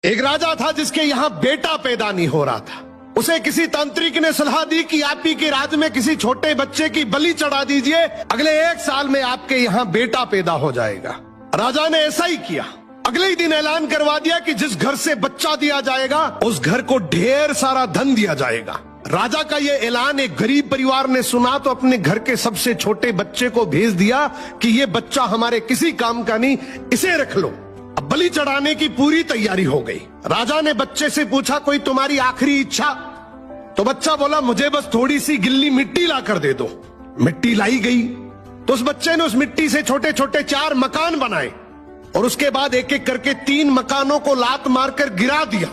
एक राजा था जिसके यहाँ बेटा पैदा नहीं हो रहा था। उसे किसी तांत्रिक ने सलाह दी कि आप ही के राज्य में किसी छोटे बच्चे की बलि चढ़ा दीजिए, अगले 1 साल में आपके यहाँ बेटा पैदा हो जाएगा। राजा ने ऐसा ही किया। अगले ही दिन ऐलान करवा दिया कि जिस घर से बच्चा दिया जाएगा उस घर को ढेर सारा धन दिया जाएगा। राजा का ये ऐलान एक गरीब परिवार ने सुना तो अपने घर के सबसे छोटे बच्चे को भेज दिया कि ये बच्चा हमारे किसी काम का नहीं, इसे रख लो। अब बलि चढ़ाने की पूरी तैयारी हो गई। राजा ने बच्चे से पूछा, कोई तुम्हारी आखिरी इच्छा? तो बच्चा बोला, मुझे बस थोड़ी सी गिल्ली मिट्टी ला कर दे दो। मिट्टी लाई गई तो उस बच्चे ने उस मिट्टी से छोटे छोटे 4 मकान बनाए और उसके बाद एक एक करके 3 मकानों को लात मारकर गिरा दिया,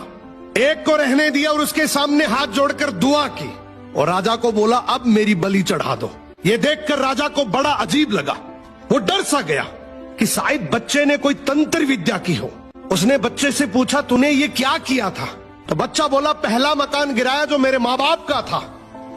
एक को रहने दिया और उसके सामने हाथ जोड़कर दुआ की और राजा को बोला, अब मेरी बलि चढ़ा दो। ये देखकर राजा को बड़ा अजीब लगा। वो डर सा गया कि शायद बच्चे ने कोई तंत्र विद्या की हो। उसने बच्चे से पूछा, तूने ये क्या किया था? तो बच्चा बोला, पहला मकान गिराया जो मेरे माँ बाप का था,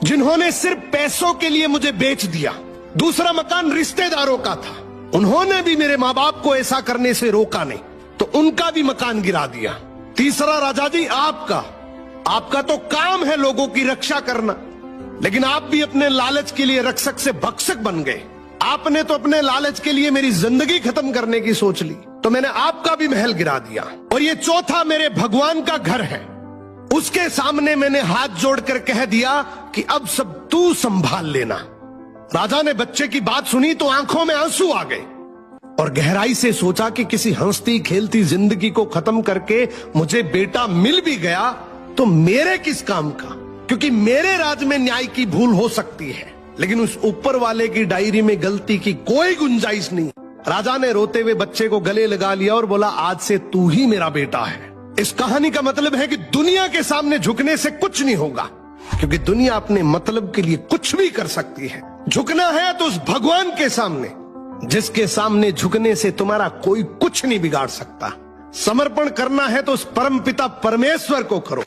जिन्होंने सिर्फ पैसों के लिए मुझे बेच दिया। दूसरा मकान रिश्तेदारों का था, उन्होंने भी मेरे माँ बाप को ऐसा करने से रोका नहीं, तो उनका भी मकान गिरा दिया। तीसरा राजा जी आपका तो काम है लोगों की रक्षा करना, लेकिन आप भी अपने लालच के लिए रक्षक से भक्षक बन गए। आपने तो अपने लालच के लिए मेरी जिंदगी खत्म करने की सोच ली, तो मैंने आपका भी महल गिरा दिया। और ये चौथा मेरे भगवान का घर है, उसके सामने मैंने हाथ जोड़कर कह दिया कि अब सब तू संभाल लेना। राजा ने बच्चे की बात सुनी तो आंखों में आंसू आ गए और गहराई से सोचा कि किसी हंसती खेलती जिंदगी को खत्म करके मुझे बेटा मिल भी गया तो मेरे किस काम का, क्योंकि मेरे राज में न्याय की भूल हो सकती है लेकिन उस ऊपर वाले की डायरी में गलती की कोई गुंजाइश नहीं। राजा ने रोते हुए बच्चे को गले लगा लिया और बोला, आज से तू ही मेरा बेटा है। इस कहानी का मतलब है कि दुनिया के सामने झुकने से कुछ नहीं होगा, क्योंकि दुनिया अपने मतलब के लिए कुछ भी कर सकती है। झुकना है तो उस भगवान के सामने, जिसके सामने झुकने से तुम्हारा कोई कुछ नहीं बिगाड़ सकता। समर्पण करना है तो उस परमपिता परमेश्वर को करो।